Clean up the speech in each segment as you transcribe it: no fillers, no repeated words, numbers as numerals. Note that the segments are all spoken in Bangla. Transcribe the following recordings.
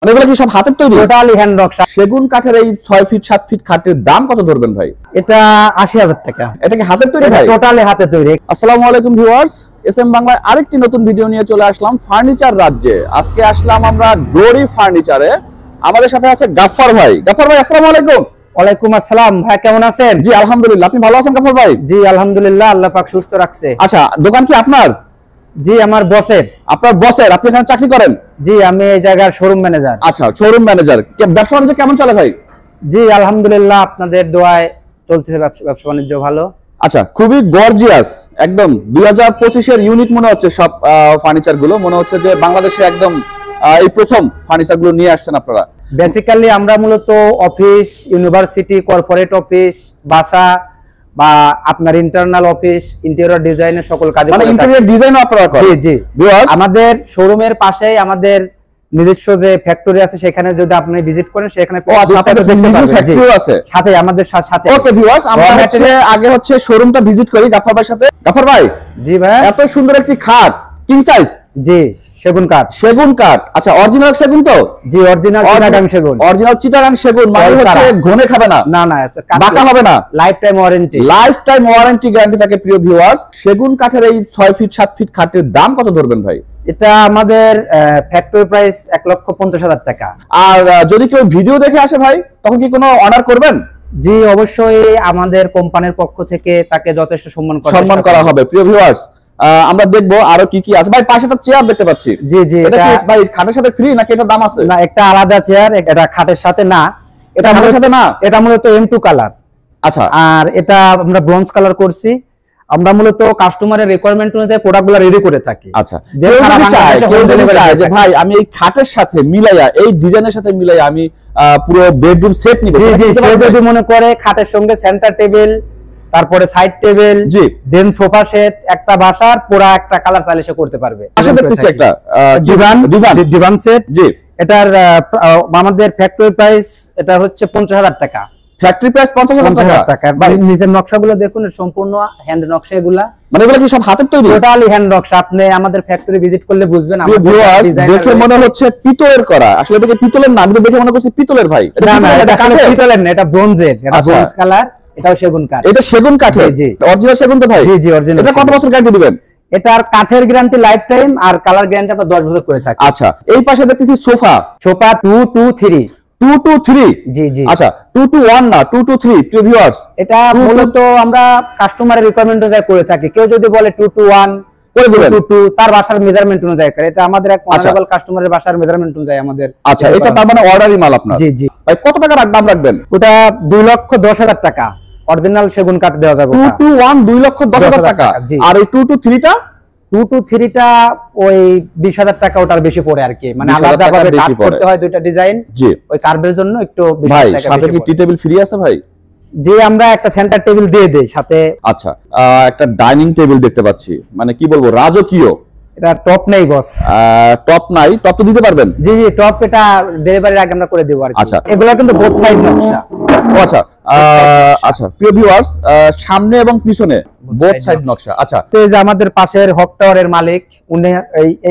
মানে এগুলো কি সব হাতের তৈরি? টোটালি হ্যান্ড নকশা। সেগুন কাঠের এই 6 ফিট 7 ফিট খাটের দাম কত ধরবেন ভাই? এটা ৮০,০০০ টাকা। এটা কি হাতের তৈরি ভাই? টোটালি হাতে তৈরি। আসসালামু আলাইকুম ভিউয়ার্স, এসএম বাংলায় আরেকটি নতুন ভিডিও নিয়ে চলে আসলাম ফার্নিচার রাজ্যে। আজকে আসলাম আমরা গ্লোরি ফার্নিচারে। আমাদের সাথে আছে গাফফার ভাই। গাফফার ভাই আসসালামু আলাইকুম। ওয়ালাইকুম আসসালাম ভাই, কেমন আছেন? জি আলহামদুলিল্লাহ, আপনি ভালো আছেন গাফফার ভাই? জি আলহামদুলিল্লাহ, আল্লাহ পাক সুস্থ রাখছে। আচ্ছা, দোকান কি আপনার? জি আমার বসের। আপনার বসের? আপনি এখানে চাকরি করেন? জি আমি এই জায়গার শোরুম ম্যানেজার। আচ্ছা, শোরুম ম্যানেজার। ব্যবসা বাণিজ্য কেমন চলে ভাই? জি আলহামদুলিল্লাহ, আপনাদের দোয়ায় চলছে ব্যবসা বাণিজ্য ভালো। আচ্ছা, খুবই গর্জিয়াস, একদম 2025 এর ইউনিক মনে হচ্ছে সব ফার্নিচার গুলো। মনে হচ্ছে যে বাংলাদেশে একদম এই প্রথম ফার্নিচার গুলো নিয়ে আসছেন আপনারা। বেসিক্যালি আমরা মূলত অফিস, ইউনিভার্সিটি, কর্পোরেট অফিস, বাসা বা আপনার ইন্টারনাল অফিস, ইন্টেরিয়র ডিজাইনের সকল কাজ মানে ইন্টেরিয়র ডিজাইনও আপনারা করেন? জি জি। আমাদের শোরুমের পাশেই আমাদের নিজস্ব যে ফ্যাক্টরি আছে, সেখানে যদি আপনি ভিজিট করেন সেখানে ফ্যাক্টরি আছে সাথে আমাদের সাথে। ওকে ভিউয়ার্স, আমরা আগে শোরুমটা ভিজিট করি গাফফার ভাইয়ের সাথে। গাফফার ভাই, জি ভাই, এত সুন্দর একটি খাট, কিং সাইজ। জি সেগুন কাঠ। সেগুন কাঠ, আচ্ছা অরিজিনাল সেগুন তো? জি অরিজিনাল চিটাগাং সেগুন। অরিজিনাল চিটাগাং সেগুন মানে হচ্ছে ঘনে খাবে না? না না, বাঁকা হবে না। Life time warranty. Life time warranty guarantee থাকে। প্রিয় ভিউয়ার্স, সেগুন কাঠের এই 6 ফিট 7 ফিট খাটের দাম কত ধরবেন ভাই? এটা আমাদের ফ্যাক্টরি প্রাইস ১,৫০,০০০ টাকা। আর যদি কেউ ভিডিও দেখে আসে ভাই, তখন কি কোনো অর্ডার করবেন? জি অবশ্যই, আমাদের কোম্পানির পক্ষ থেকে তাকে যথেষ্ট সম্মান করা হবে। প্রিয় ভিউয়ার্স, আমরা দেখবো আরো কি কি আছে। ভাই পাশে একটা চেয়ার দেখতে পাচ্ছি। জি জি, এটা কি ভাই খাটের সাথে ফ্রি নাকি এটা দাম আছে? না, একটা আলাদা চেয়ার, এটা খাটের সাথে না। এটা খাটের সাথে না, এটা মূলত M2 কালার। আচ্ছা, আর এটা আমরা ব্রোঞ্জ কালার করছি। আমরা মূলত কাস্টমারের রিকোয়ারমেন্ট অনুযায়ী প্রোডাক্টগুলো রেডি করে থাকি। আচ্ছা, কেউ যদি চায় যে ভাই আমি এই খাটের সাথে মিলাইয়া, এই ডিজাইনের সাথে মিলাইয়া আমি পুরো বেডরুম সেট নিব, জি জি, সে যদি মনে করে খাটের সঙ্গে সেন্টার টেবিল, তারপরে সাইড টেবিল, জি দেন সোফা সেট, একটা বাসার পুরো একটা কালার চাইলে সে করতে পারবে। আশা দেখতেছি একটা ডিভান সেট। জি, এটার আমাদের ফ্যাক্টরি প্রাইস এটা হচ্ছে ৫০,০০০ টাকা। ফ্যাক্টরি প্রাইস ৫০,০০০ টাকা। নিচের নকশাগুলো দেখুন, সম্পূর্ণ হ্যান্ড নকশা। এগুলা মানে এগুলো কি সব হাতের তৈরি? টোটালি হ্যান্ড নকশা। আপনি আমাদের ফ্যাক্টরি ভিজিট করলে বুঝবেন। দেখে মনে হচ্ছে পিতলের করা, আসলে এটা কি পিতলের না? আমি তো দেখে মনে করছি পিতলের ভাই। না না, এটা পিতলের না, এটা ব্রোঞ্জের। এটা ব্রোঞ্জ কালার, এটাও সেগুন কাঠ। এটা সেগুন কাঠ? জি, অরিজিনাল সেগুন তো ভাই? জি জি অরিজিনাল। এটা কত বছর গ্যারান্টি দিবেন? এটার কাঠের গ্যারান্টি লাইফ টাইম, আর কালার গ্যারান্টি আমরা 10 বছর করে থাকি। আচ্ছা, এই পাশে দেখতেছি সোফা 223। জি জি, আচ্ছা 221 না 223। প্রিয় ভিউয়ার্স, এটা মূলত আমরা কাস্টমারের রিকোয়ারমেন্ট অনুযায়ী করে থাকি। কেউ যদি বলে 221 করে দিবেন, 22 তার বাসার মেজারমেন্ট অনুযায়ী করে। এটা আমাদের এক অনারেবল কাস্টমারের বাসার মেজারমেন্ট অনুযায়ী আমাদের। আচ্ছা, এটা তার মানে অর্ডারই মাল আপনার? জি জি। ভাই কত টাকা দাম রাখবেন? ওটা 2,10,000 টাকা। অরিজিনাল সেগুন কাঠ দেওয়া যাবে। 221 2,10,000 টাকা। আর এই 223টা? 223টা ওই 20,000 টাকা, ওটার বেশি পড়ে আর কি। মানে আলাদা ভাবে কাট করতে হয় দুইটা ডিজাইন। জি, ওই কার্ভের জন্য একটু বেশি টাকা। ভাই সাথে কি টি টেবিল ফ্রি আছে ভাই? যে আমরা একটা সেন্টার টেবিল দিয়ে দেই সাথে। আচ্ছা, একটা ডাইনিং টেবিল দেখতে পাচ্ছি, মানে কি বলবো, রাজকীয়। এটা টপ নেই বস? টপ নাই? টপ তো দিতে পারবেন? জি জি, টপ এটা ডেলিভারির আগে আমরা করে দেব আর কি। আচ্ছা, এগুলো কিন্তু বোথ সাইড নকশা। ও আচ্ছা, আচ্ছা প্রিয় ভিউয়ার্স, সামনে এবং পিছনে বোথ সাইড নকশা। আচ্ছা, তো এই যে আমাদের পাশের হক টাওয়ারের মালিক, উনি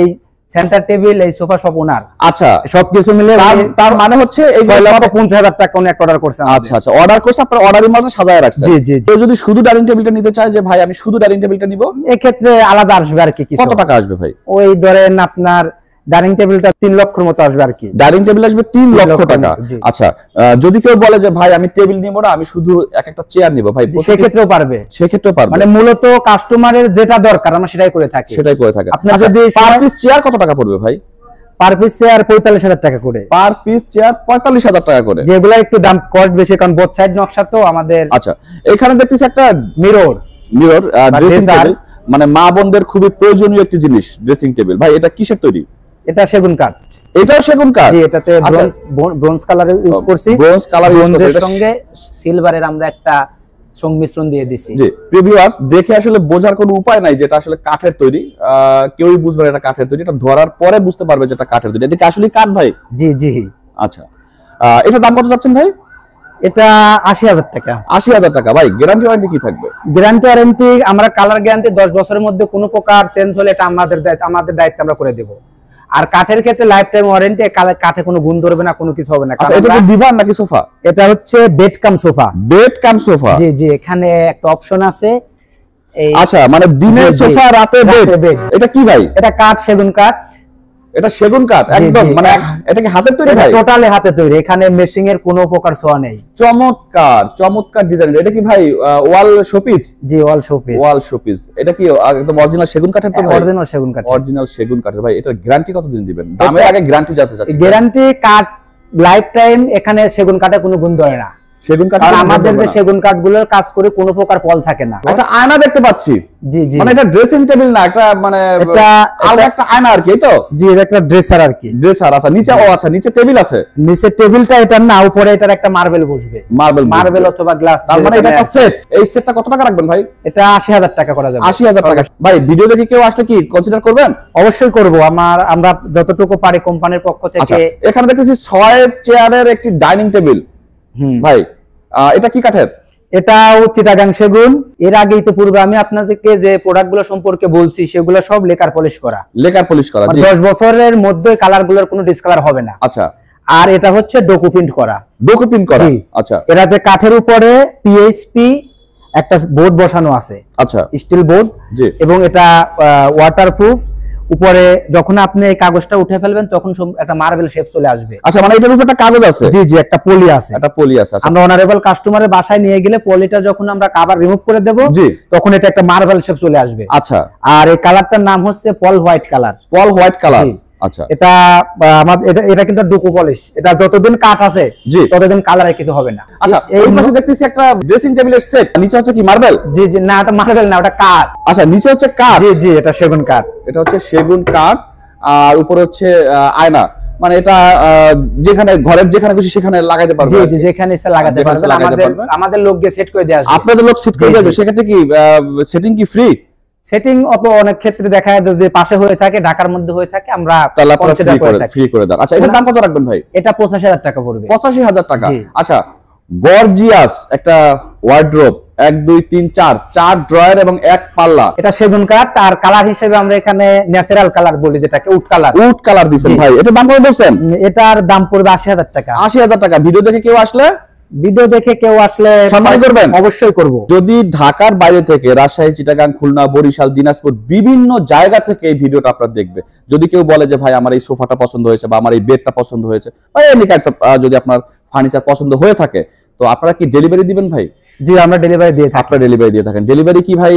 এই সেন্টার টেবিল, এই সোফা সব ওনার। আচ্ছা, সবকিছু মিলে তার মানে হচ্ছে এই 6,50,000 টাকা উনি একটা অর্ডার করছেন। আচ্ছা আচ্ছা, অর্ডার করছে, আপনার অর্ডারের মধ্যে সাজায় রাখছেন। জি জি। কেউ যদি শুধু ডাইনিং টেবিলটা নিতে চায় যে ভাই আমি শুধু ডাইনিং টেবিলটা নিব, এই ক্ষেত্রে আলাদা আসবে আর কি। কত টাকা আসবে ভাই? ওই ধরেন আপনার ডাইনিং টেবিলটা 3 লক্ষের মতো আসবে আর কি। ডাইনিং টেবিল আসবে 3 লক্ষ টাকা। আচ্ছা, যদি কেউ বলে যে ভাই আমি টেবিল নিব না, আমি শুধু একটা চেয়ার নিব, ভাই সেক্ষেত্রেও পারবে? সেক্ষেত্রেও পারবে। মানে মূলত কাস্টমারের যেটা দরকার আমরা সেটাই করে থাকি। আপনার যদি পার পিস চেয়ার কত টাকা পড়বে ভাই? পার পিস চেয়ার 45,000 টাকা করে। পার পিস চেয়ার 45,000 টাকা করে। যেগুলো একটু দাম কস্ট বেশি, কারণ বোথ সাইড নকশা তো আমাদের। আচ্ছা, এখানে দেখতেছি একটা মিরর ড্রেসিং টেবিল, মানে মা বোনদের খুবই প্রয়োজনীয় একটি জিনিস ড্রেসিং টেবিল। ভাই এটা কিসের তৈরি? এটা সেগুন কাঠ। এটাও সেগুন কাঠ? জি, এটাতে ব্রোঞ্জ কালার ইউজ করছি। ব্রোঞ্জ কালার ব্রোঞ্জের সঙ্গে সিলভারের আমরা একটা সংমিশ্রণ দিয়ে দিছি। জি প্রিয় ভিউয়ার্স, দেখে আসলে বোঝার কোনো উপায় নাই যেটা আসলে কাঠের তৈরি। কেউই বুঝবে না এটা কাঠের তৈরি, এটা ধরার পরে বুঝতে পারবে যেটা কাঠের তৈরি। এটা কি আসলে কাঠ ভাই? জি জি। আচ্ছা, এটা দাম কত যাচ্ছেন ভাই? এটা 80,000 টাকা। 80,000 টাকা। ভাই গ্যারান্টি ওয়ারেন্টি কি থাকবে? গ্যারান্টি ওয়ারেন্টি আমরা কালার গ্যারান্টি 10 বছরের মধ্যে কোনো প্রকার চেঞ্জ হলে এটা আমাদের দায়িত্ব আমরা করে দেব। আর কাঠের ক্ষেত্রে লাইফ টাইম ওয়ারেন্টি, কাঠে কোনো গুণ ধরবে না, কোনো কিছু হবে না। আচ্ছা, এটা কি দিবান নাকি সোফা? এটা হচ্ছে bed cum sofa. Bed cum sofa, জি জি, এখানে একটা অপশন আছে। আচ্ছা, মানে দিনে সোফা, রাতে বেড। এটা কি ভাই? এটা কাঠ, সেগুন কাঠ। এটা সেগুন কাঠ একদম, মানে এটা কি হাতের তৈরি ভাই? টোটালি হাতে তৈরি, এখানে মেশিং এর কোনো প্রকার ছোঁয়া নেই। চমৎকার চমৎকার ডিজাইন। এটা কি ভাই ওয়াল শোপিস? জি, ওয়াল শোপিস। ওয়াল শোপিস। এটা কি একদম অরিজিনাল সেগুন কাঠের? তো ভাই অরিজিনাল সেগুন কাঠ। অরিজিনাল সেগুন কাঠের ভাই। এটা গ্যারান্টি কতদিন দিবেন? দামের আগে গ্যারান্টি জানতে চাচ্ছি। গ্যারান্টি কাঠ লাইফ টাইম, এখানে সেগুন কাঠে কোনো গুণ ধরে না। সেগুন কাঠ, আর আমাদের যে সেগুন কাঠগুলোর কাজ করে কোনো প্রকার ফল থাকে না। একটা আয়না দেখতে পাচ্ছি। জি জি, মানে এটা ড্রেসিং টেবিল না, একটা মানে এটা আলাদা একটা আয়না আর কি, এই তো? জি, এটা একটা ড্রেসার আর কি। ড্রেসার। আচ্ছা, নিচে, ও আচ্ছা, নিচে টেবিল আছে। নিচে টেবিলটা এটা না, উপরে এটার একটা মার্বেল বসবে। মার্বেল অথবা গ্লাস। তার মানে এটা একটা সেট। এই সেটটা কত টাকা রাখবেন ভাই? এটা ৮০,০০০ টাকা করা যাবে। ৮০,০০০ টাকা। ভাই ভিডিও দেখে কেউ আসলে কি কনসিডার করবেন? অবশ্যই করব। আমরা যতটুকু পারি কোম্পানির পক্ষ আচ্ছা, থেকে। এখানে দেখতেছি ৬ চেয়ারের একটি ডাইনিং টেবিল। ভাই এটা কি কাঠের? এটাও চিটাগাং সেগুন। এর আগেই তো পূর্বে আমি আপনাদেরকে যে প্রোডাক্টগুলো সম্পর্কে বলছি সেগুলো সব লেকার পলিশ করা। লেকার পলিশ করা, জি। 10 বছরের মধ্যে কালারগুলোর কোনো ডিসকালার হবে না। আচ্ছা। আর এটা হচ্ছে ডোকু প্রিন্ট করা। ডোকু প্রিন্ট করা, আচ্ছা। এটাতে কাঠের উপরে পিএইচপি একটা বোর্ড বসানো আছে, আচ্ছা, স্টিল বোর্ড, জি। এবং এটা ওয়াটারপ্রুফ। উপরে যখন আপনি এই কাগজটা উঠে ফেলবেন তখন একটা মার্বেল শেপ চলে আসবে। আচ্ছা, মানে এটার উপরে একটা কাগজ আছে? জি জি, একটা পলি আছে। একটা পলি আছে। আমরা অনারেবল কাস্টমারের বাসায় নিয়ে গেলে পলিটা যখন আমরা কভার রিমুভ করে দেব, তখন এটা একটা মার্বেল শেপ চলে আসবে। আচ্ছা। আর এই কালারটার নাম হচ্ছে পল হোয়াইট কালার। পল হোয়াইট কালার, আচ্ছা। এটা এটা কিন্তু ডুকু পলিশ। এটা যতদিন কাঠ আছে ততদিন কালার কিছু হবে না। আচ্ছা, এই পাশে দেখতেছি একটা ড্রেসিং টেবিলের সেট। নিচে হচ্ছে কি মার্বেল? জি জি, না, এটা মার্বেল না, ওটা কাঠ। আচ্ছা, নিচে হচ্ছে কাঠ। জি জি, এটা সেগুন কাঠ। এটা হচ্ছে সেগুন কাঠ। আর উপরে হচ্ছে আয়না, মানে এটা যেখানে ঘরের যেখানে খুশি সেখানে লাগাইতে পারবে। জি জি, যেখানে ইচ্ছা লাগাতে পারবেন। আমাদের লোক গিয়ে সেট করে দিয়ে আসবে। আপনাদের লোক সেট করে দেবে? সেক্ষেত্রে কি সেটিং কি ফ্রি? সেটিং অনেক ক্ষেত্রে দেখা যায় যদি পাশে হয়ে থাকে, ঢাকার মধ্যে হয়ে থাকে, আমরা ফ্রি করে দেন। আচ্ছা, এটার দাম কত রাখবেন ভাই? এটা ৮৫,০০০ টাকা পড়বে। ৮৫,০০০ টাকা। আচ্ছা, গর্জিয়াস একটা ওয়ার্ড্রোব, ১ ২ ৩ ৪ ড্রয়ার এবং ১ পাল্লা। এটা সেগুন কাঠ। আর কালার হিসেবে আমরা এখানে ন্যাচারাল কালার বলি, যেটাকে উড কালার। উড কালার দিবেন ভাই। এটা দাম কত বলছেন? এটার দাম পড়বে ৮০,০০০ টাকা। ৮০,০০০ টাকা। ভিডিও দেখে কেউ আসলে সম্মান করবেন? অবশ্যই করব। যদি ঢাকার বাইরে থেকে, রাজশাহী, চিটাগাং, খুলনা, বরিশাল, দিনাজপুর, বিভিন্ন জায়গা থেকে এই ভিডিওটা আপনারা দেখবে, যদি কেউ বলে যে ভাই আমার এই সোফাটা পছন্দ হয়েছে বা আমার এই বেডটা পছন্দ হয়েছে বা এনি কাইন্ডস অফ, যদি আপনার ফার্নিচার পছন্দ হয়ে থাকে, তো আপনারা কি ডেলিভারি দিবেন ভাই? জি, আমরা ডেলিভারি দিয়ে থাকি। আপনারা ডেলিভারি দিয়ে থাকেন। ডেলিভারি কি ভাই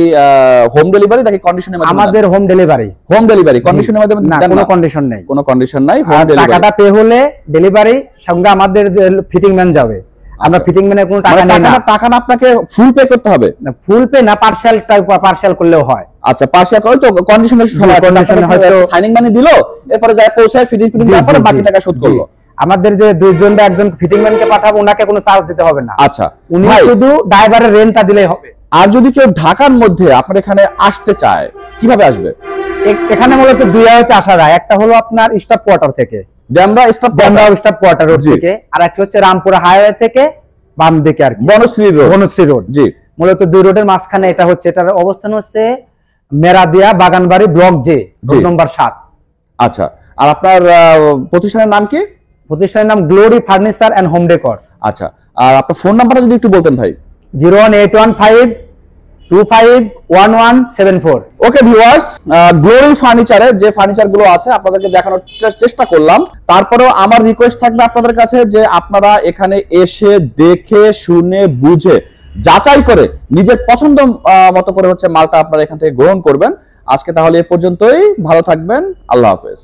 হোম ডেলিভারি নাকি কন্ডিশনের মাধ্যমে? আমাদের হোম ডেলিভারি। হোম ডেলিভারি কন্ডিশনের মাধ্যমে? না, কোনো কন্ডিশন নেই। কোনো কন্ডিশন নাই। Home delivery. টাকাটা পে হলে ডেলিভারি সঙ্গে আমাদের ফিটিং ম্যান যাবে। আমরা ফিটিং ম্যানের কোনো টাকা নেই না। টাকাটা আপনাকে ফুল পে করতে হবে? ফুল পে না, পার্সিয়াল করলেও হয়। আচ্ছা, পার্সিয়াল করে তো কন্ডিশনের সময় হয়তো সাইনিং মানি দিলো, এরপরে যায় পৌঁছায় ফিটিং তারপরে বাকি টাকা শোধ করলো। আমাদের যে দুইজন বা একজন ফিটিং ম্যানকে পাঠাবো, ওনাকে কোনো চার্জ দিতে হবে না। আচ্ছা, উনি শুধু ড্রাইভারের রেন্টটা দিলেই হবে। আর যদি কেউ ঢাকার মধ্যে আপনার এখানে আসতে চায়, কিভাবে আসবে? এখানে মূলত দুই জায়গাতে আসা যায়। একটা হলো আপনার স্টাফ কোয়ার্টার থেকে, ডেমরা স্টাফ কোয়ার্টার রোড থেকে, আর একটা হচ্ছে রামপুরা হাইওয়ে থেকে বাম দিকে আর কি, বনশ্রী রোড। জি, মূলত দুই রোডের মাঝখানে এটা হচ্ছে। এটার অবস্থান হচ্ছে Meradia Baganbari, block J, road number ৭। আচ্ছা, আর আপনার প্রতিষ্ঠানের নাম কি? প্রতিষ্ঠানের নাম glory furniture and home decor. আচ্ছা, আর আপনার ফোন নাম্বারটা যদি একটু বলতেন ভাই। 01815251174। ওকে ভিউয়ার্স, গ্লোরি ফার্নিচারে যে ফার্নিচার গুলো আছে আপনাদেরকে দেখানোর চেষ্টা করলাম। তারপরেও আমার রিকোয়েস্ট থাকবে আপনাদের কাছে যে আপনারা এখানে এসে দেখে শুনে বুঝে যাচাই করে নিজের পছন্দ মতো করে হচ্ছে মালটা আপনারা এখান থেকে গ্রহণ করবেন। আজকে তাহলে এ পর্যন্তই। ভালো থাকবেন। আল্লাহ হাফেজ।